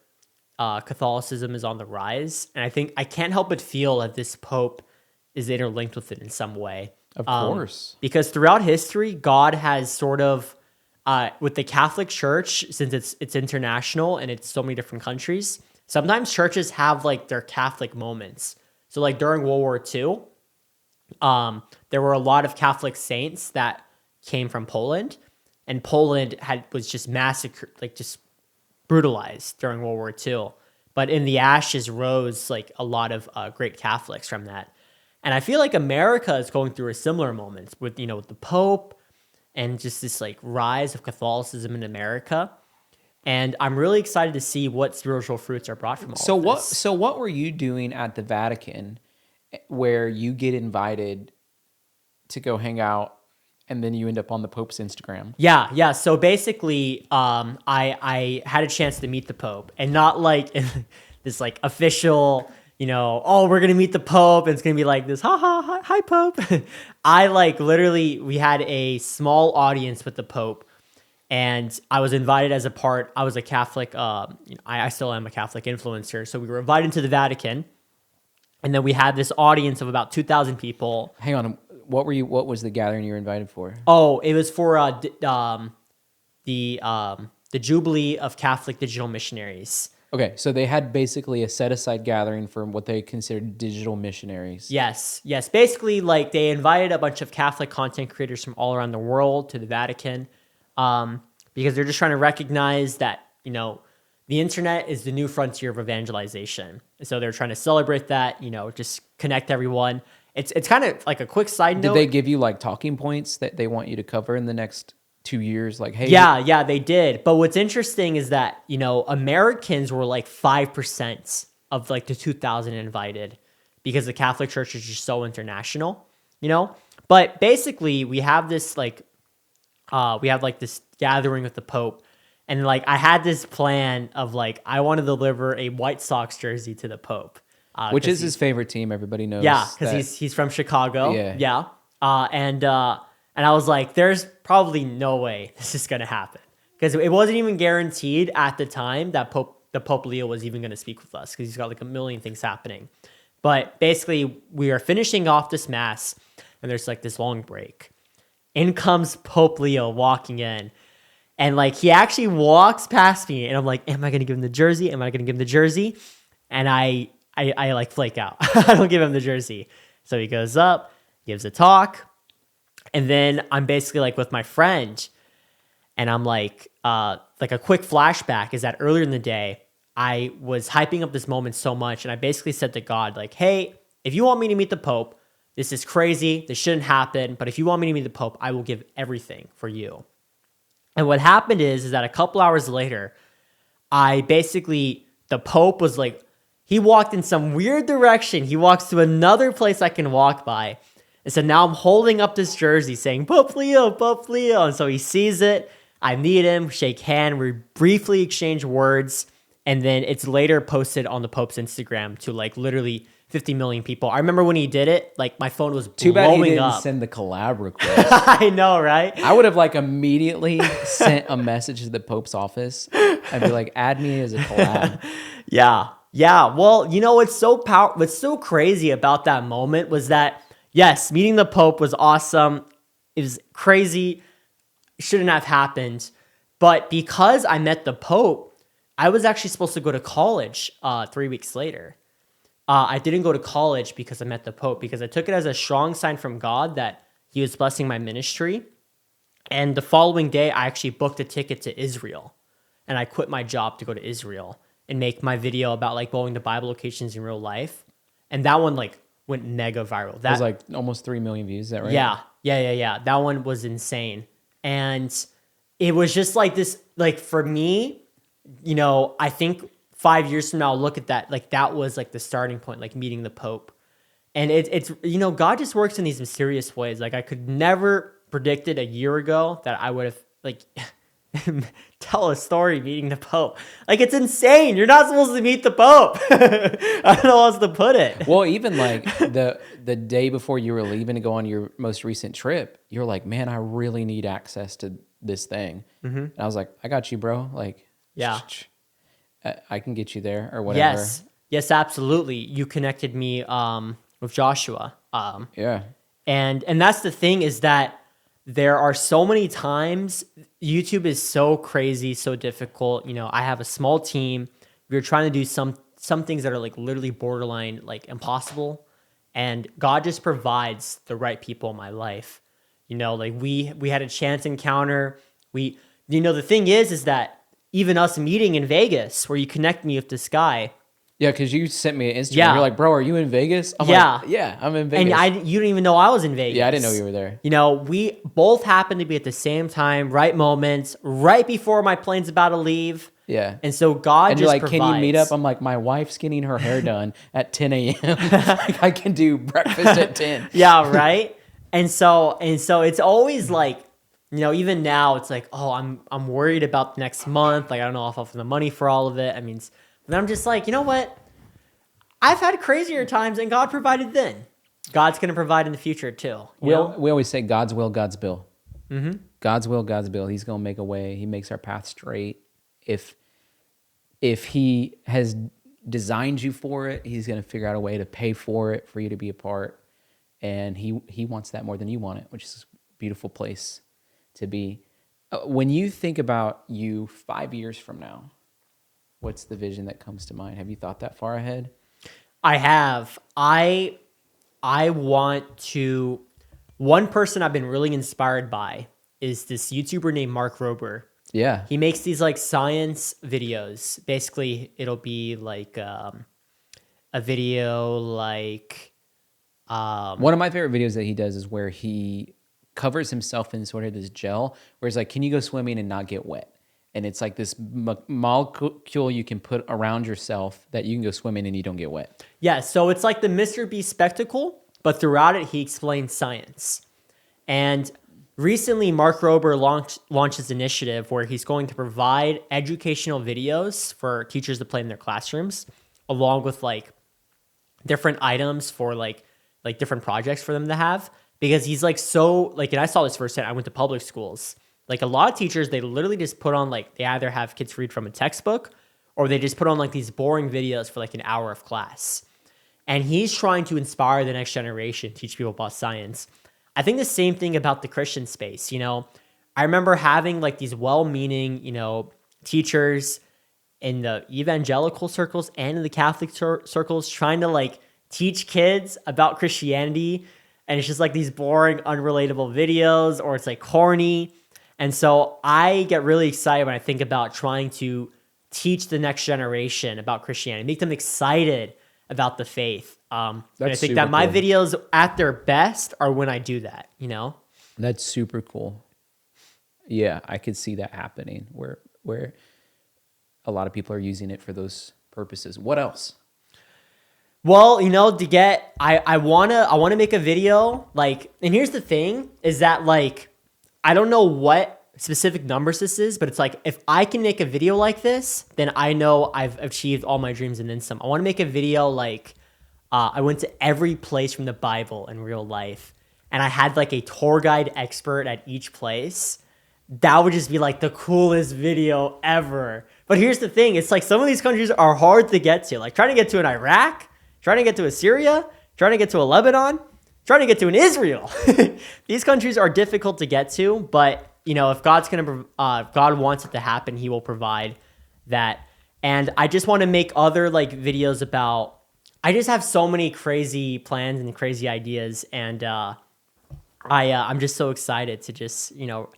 Catholicism is on the rise, and I can't help but feel that this Pope is interlinked with it in some way. Of course. Because throughout history, God has sort of, with the Catholic Church, since it's international and it's so many different countries, sometimes churches have like their Catholic moments. So like during World War II, there were a lot of Catholic saints that came from Poland, and Poland was just massacred, like just brutalized during World War II. But in the ashes rose like a lot of great Catholics from that. And I feel like America is going through a similar moment with, with the Pope and just this like rise of Catholicism in America. And I'm really excited to see what spiritual fruits are brought from all of this. So what were you doing at the Vatican where you get invited to go hang out and then you end up on the Pope's Instagram? Yeah. So basically, I had a chance to meet the Pope, and not like this like official, oh, we're gonna meet the Pope, and it's gonna be like this, hi Pope. I like literally, we had a small audience with the Pope, and I was invited as a part. I was a Catholic. I still am a Catholic influencer, so we were invited to the Vatican, and then we had this audience of about 2,000 people. Hang on. What was the gathering you were invited for? Oh, it was for the Jubilee of Catholic Digital Missionaries. Okay, so they had basically a set-aside gathering for what they considered digital missionaries. Yes. Basically, like, they invited a bunch of Catholic content creators from all around the world to the Vatican, because they're just trying to recognize that, the internet is the new frontier of evangelization. So they're trying to celebrate that, just connect everyone. It's kind of like a quick side note. Did they give you like talking points that they want you to cover in the next 2 years? Like, hey. Yeah, they did. But what's interesting is that, Americans were like 5% of like the 2,000 invited, because the Catholic Church is just so international, But basically, we have this this gathering with the Pope. And like, I had this plan of like, I want to deliver a White Sox jersey to the Pope. Which is his favorite team, everybody knows. Yeah, because he's from Chicago. Yeah. And I was like, there's probably no way this is going to happen. Because it wasn't even guaranteed at the time that the Pope Leo was even going to speak with us, because he's got like a million things happening. But basically, we are finishing off this mass, and there's like this long break. In comes Pope Leo walking in. And like, he actually walks past me, and I'm like, am I going to give him the jersey? And I like flake out. I don't give him the jersey. So he goes up, gives a talk, and then I'm basically like with my friend, and I'm like a quick flashback is that earlier in the day, I was hyping up this moment so much, and I basically said to God, like, hey, if you want me to meet the Pope, this is crazy, this shouldn't happen, but if you want me to meet the Pope, I will give everything for you. And what happened is that a couple hours later, the Pope was like, he walked in some weird direction. He walks to another place I can walk by. And so now I'm holding up this jersey saying, Pope Leo, Pope Leo. And so he sees it. I meet him, shake hand. We briefly exchange words. And then it's later posted on the Pope's Instagram to like literally 50 million people. I remember when he did it, like my phone was blowing up. Too bad he didn't send the collab request. I know, right? I would have like immediately sent a message to the Pope's office. I'd be like, add me as a collab. Yeah. Well, what's so crazy about that moment was that, yes, meeting the Pope was awesome. It was crazy. It shouldn't have happened. But because I met the Pope, I was actually supposed to go to college 3 weeks later. I didn't go to college because I met the Pope, because I took it as a strong sign from God that he was blessing my ministry. And the following day, I actually booked a ticket to Israel. And I quit my job to go to Israel and make my video about like going to Bible locations in real life. And that one like went mega viral. That was like almost 3 million views, is that right? Yeah. That one was insane. And it was just like this, like for me, I think 5 years from now, I'll look at that, like that was like the starting point, like meeting the Pope. And it's God just works in these mysterious ways. Like I could never predicted a year ago that I would have like tell a story meeting the Pope. Like, it's insane. You're not supposed to meet the Pope. I don't know how else to put it. Well, even like the day before you were leaving to go on your most recent trip, you were like, man, I really need access to this thing. Mm-hmm. And I was like, I got you, bro. Like, yeah, I can get you there or whatever. Yes, absolutely. You connected me with Joshua. Yeah. And that's the thing, is that there are so many times YouTube is so crazy, so difficult. I have a small team. We're trying to do some things that are like literally borderline like impossible, and God just provides the right people in my life. Like we had a chance encounter. The thing is that even us meeting in Vegas where you connect me with this guy. Yeah, because you sent me an Instagram. Yeah. You're like, bro, are you in Vegas? I'm Yeah. like, yeah, I'm in Vegas. And you didn't even know I was in Vegas. Yeah, I didn't know you were there. You know, we both happened to be at the same time, right moments, right before my plane's about to leave. Yeah. And so God and just you're like, provides. can you meet up? I'm like, my wife's getting her hair done at 10 a.m. Like, I can do breakfast at 10. Yeah, right? And so it's always like, you know, even now it's like, oh, I'm worried about next month. Like, I don't know if I'll have the money for all of it. I mean, but I'm just like, you know what? I've had crazier times and God provided then. God's going to provide in the future too. We always say God's will, God's bill. Mm-hmm. God's will, God's bill. He's going to make a way. He makes our path straight. If he has designed you for it, he's going to figure out a way to pay for it, for you to be a part. And he wants that more than you want it, which is a beautiful place to be. When you think about you 5 years from now, what's the vision that comes to mind? Have you thought that far ahead? I have. I want to. One person I've been really inspired by is this YouTuber named Mark Rober. Yeah. He makes these like science videos. Basically, it'll be like a video like. One of my favorite videos that he does is where he covers himself in sort of this gel, where it's like, can you go swimming and not get wet? And it's like this molecule you can put around yourself that you can go swimming and you don't get wet. Yeah, so it's like the Mr. Beast spectacle, but throughout it, he explains science. And recently, Mark Rober launched this initiative where he's going to provide educational videos for teachers to play in their classrooms, along with like different items for like different projects for them to have. Because he's like so like, and I saw this firsthand. I went to public schools. Like a lot of teachers, they literally just put on like, they either have kids read from a textbook or they just put on like these boring videos for like an hour of class. And he's trying to inspire the next generation, teach people about science. I think the same thing about the Christian space. You know, I remember having like these well-meaning, you know, teachers in the evangelical circles and in the Catholic circles trying to like teach kids about Christianity. And it's just like these boring, unrelatable videos, or it's like corny. And so I get really excited when I think about trying to teach the next generation about Christianity, make them excited about the faith. And I think that my videos at their best are when I do that, you know? That's super cool. Yeah, I could see that happening where a lot of people are using it for those purposes. What else? Well, you know, I wanna make a video, like, and here's the thing, is that like, I don't know what specific numbers this is, but it's like, if I can make a video like this, then I know I've achieved all my dreams and then some. I want to make a video like, I went to every place from the Bible in real life, and I had like a tour guide expert at each place. That would just be like the coolest video ever. But here's the thing, it's like some of these countries are hard to get to. Like trying to get to an Iraq, trying to get to a Syria, trying to get to a Lebanon, trying to get to an Israel. These countries are difficult to get to, but you know, if God wants it to happen, he will provide that. And I just want to make other like videos about, I just have so many crazy plans and crazy ideas. And I'm just so excited to just, you know,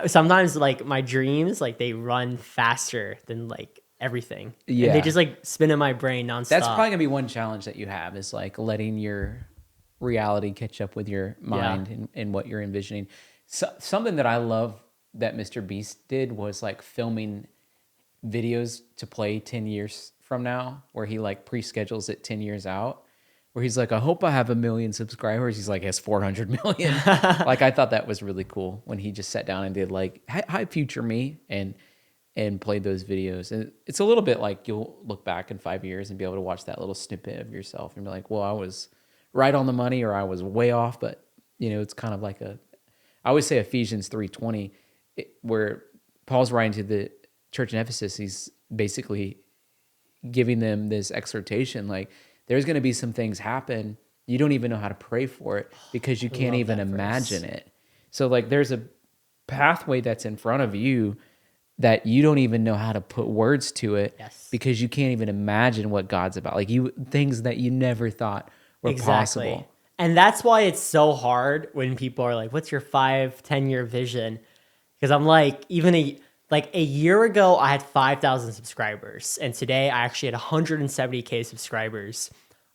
sometimes like my dreams, like they run faster than like everything. Yeah. And they just like spin in my brain nonstop. That's probably gonna be one challenge that you have, is like letting your reality catch up with your mind and what you're envisioning. So, something that I love that Mr. Beast did was like filming videos to play 10 years from now, where he like pre-schedules it 10 years out, where he's like, I hope I have 1 million subscribers. He's like, has 400 million. Like, I thought that was really cool when he just sat down and did like, hi future me, and played those videos. And it's a little bit like you'll look back in 5 years and be able to watch that little snippet of yourself and be like, well, I was right on the money, or I was way off. But you know, it's kind of like I always say Ephesians 3:20, where Paul's writing to the church in Ephesus. He's basically giving them this exhortation, like there's going to be some things happen. You don't even know how to pray for it because you can't even imagine it. So like there's a pathway that's in front of you that you don't even know how to put words to it, because you can't even imagine what God's about. Like things that you never thought were possible. And that's why it's so hard when people are like, what's your 5-10 year vision? Because I'm like, like a year ago, I had 5,000 subscribers, and today I actually had 170K subscribers.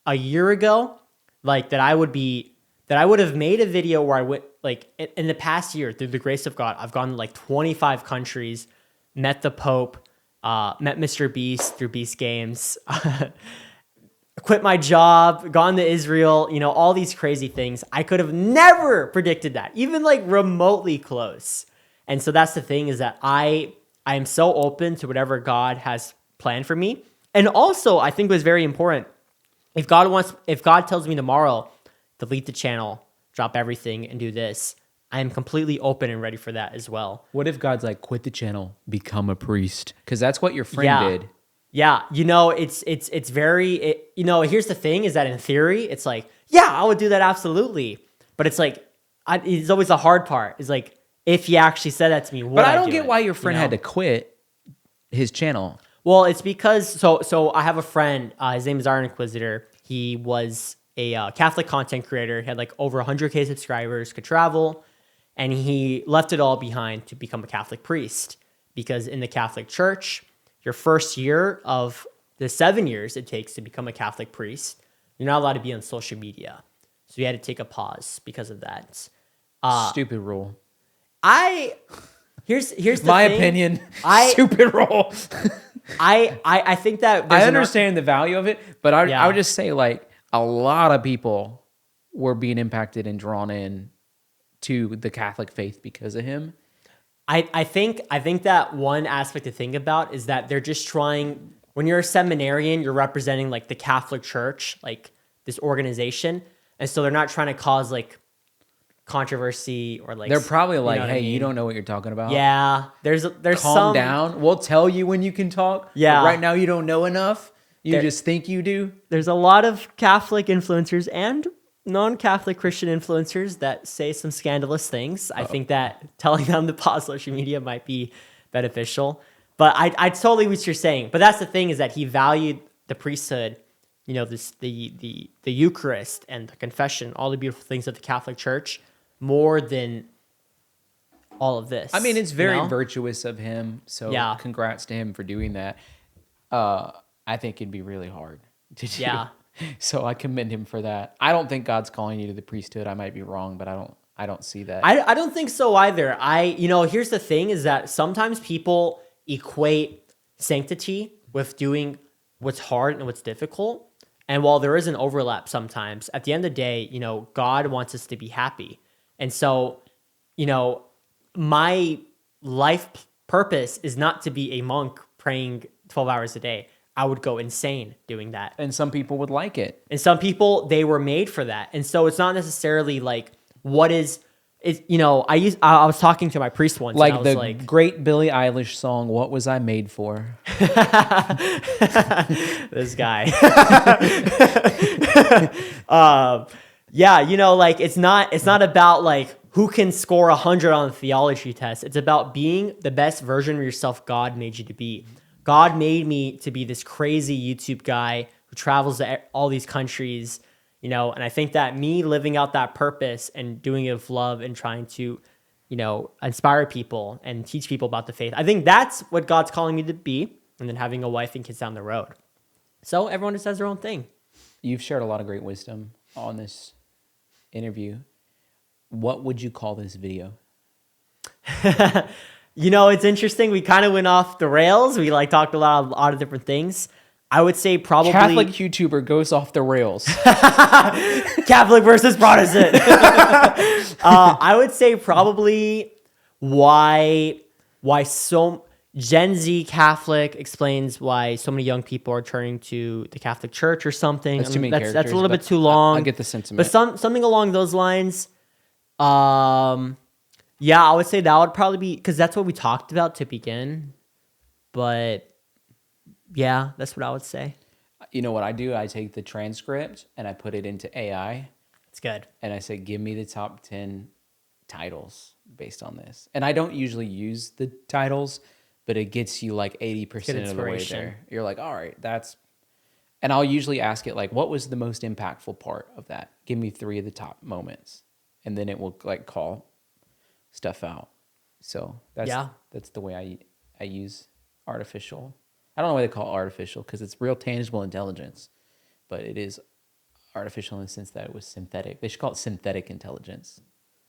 A year ago, like that I would have made a video where I went, like in the past year, through the grace of God, I've gone to like 25 countries, met the Pope, met Mr. Beast through Beast Games, quit my job, gone to Israel, all these crazy things. I could have never predicted that, even like remotely close. And so that's the thing, is that I am so open to whatever God has planned for me. And also, I think was very important, if God tells me tomorrow, delete the channel, drop everything, and do this, I am completely open and ready for that as well. What if God's like, quit the channel, become a priest? Because that's what your friend did. Yeah, it's very, here's the thing, is that in theory, it's like, yeah, I would do that absolutely. But it's like, it's always the hard part, is like, if he actually said that to me, would I do it? But I don't get why your friend had to quit his channel. Well, it's because, so I have a friend, his name is Iron Inquisitor. He was a Catholic content creator, had like over 100K subscribers, could travel, and he left it all behind to become a Catholic priest. Because in the Catholic Church, your first year of the 7 years it takes to become a Catholic priest, you're not allowed to be on social media. So you had to take a pause because of that. Stupid rule. Here's the my thing. Opinion. Stupid rule. I think that I understand the value of it, but I would just say, like, a lot of people were being impacted and drawn in to the Catholic faith because of him. I think that one aspect to think about is that they're just trying, when you're a seminarian, you're representing like the Catholic Church, like this organization, and so they're not trying to cause like controversy or like, they're probably like, hey, you don't know what you're talking about. Yeah, there's calm down. We'll tell you when you can talk. Yeah, but right now you don't know enough. You just think you do. There's a lot of Catholic influencers and non-Catholic Christian influencers that say some scandalous things. I think that telling them to pause social media might be beneficial. But I totally what you're saying. But that's the thing, is that he valued the priesthood, the Eucharist and the confession, all the beautiful things of the Catholic Church, more than all of this. I mean, it's very virtuous of him. So congrats to him for doing that. I think it'd be really hard to do. Yeah. So I commend him for that. I don't think God's calling you to the priesthood. I might be wrong, but I don't see that. I don't think so either. Here's the thing, is that sometimes people equate sanctity with doing what's hard and what's difficult. And while there is an overlap sometimes, at the end of the day, God wants us to be happy. And so, my life purpose is not to be a monk praying 12 hours a day. I would go insane doing that. And some people would like it. And some people, they were made for that. And so it's not necessarily like, I was talking to my priest once. Like and I was the great Billie Eilish song, "What Was I Made For?" This guy. It's not about like who can score 100 on the theology test. It's about being the best version of yourself God made you to be. God made me to be this crazy YouTube guy who travels to all these countries, and I think that me living out that purpose and doing it with love and trying to, inspire people and teach people about the faith, I think that's what God's calling me to be, and then having a wife and kids down the road. So everyone just does their own thing. You've shared a lot of great wisdom on this interview. What would you call this video? It's interesting. We kind of went off the rails. We talked a lot of different things. I would say probably Catholic YouTuber goes off the rails. Catholic versus Protestant. I would say probably why so Gen Z Catholic explains why so many young people are turning to the Catholic Church or something. That's too many characters. That's a little bit too long. I get the sentiment. But something along those lines. Yeah, I would say that would probably be, because that's what we talked about to begin. But yeah, that's what I would say. You know what I do? I take the transcript and I put it into AI. It's good. And I say, give me the top 10 titles based on this. And I don't usually use the titles, but it gets you like 80% of the way there. You're like, all right, that's... And I'll usually ask it, like, what was the most impactful part of that? Give me 3 of the top moments. And then it will call stuff out. So that's the way I use artificial. I don't know why they call it artificial because it's real tangible intelligence, but it is artificial in the sense that it was synthetic. They should call it synthetic intelligence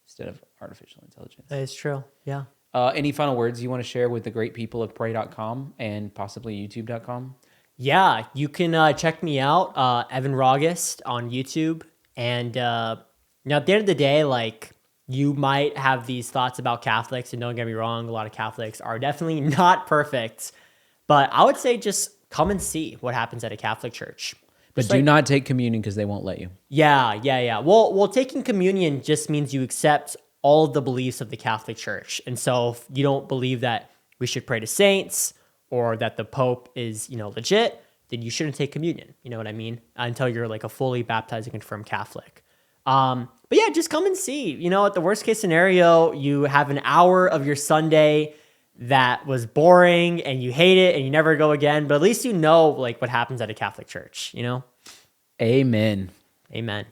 instead of artificial intelligence. That is true. Yeah. Any final words you want to share with the great people of pray.com and possibly youtube.com? Yeah, you can check me out, Evan Raugust on YouTube. And now at the end of the day, like, you might have these thoughts about Catholics, and don't get me wrong, a lot of Catholics are definitely not perfect. But I would say just come and see what happens at a Catholic church. But do not take communion because they won't let you. Yeah. Well, taking communion just means you accept all of the beliefs of the Catholic Church. And so if you don't believe that we should pray to saints or that the Pope is, legit, then you shouldn't take communion. You know what I mean? Until you're like a fully baptized and confirmed Catholic. But yeah, just come and see. At the worst case scenario, you have an hour of your Sunday that was boring and you hate it and you never go again. But at least like what happens at a Catholic church, Amen. Amen.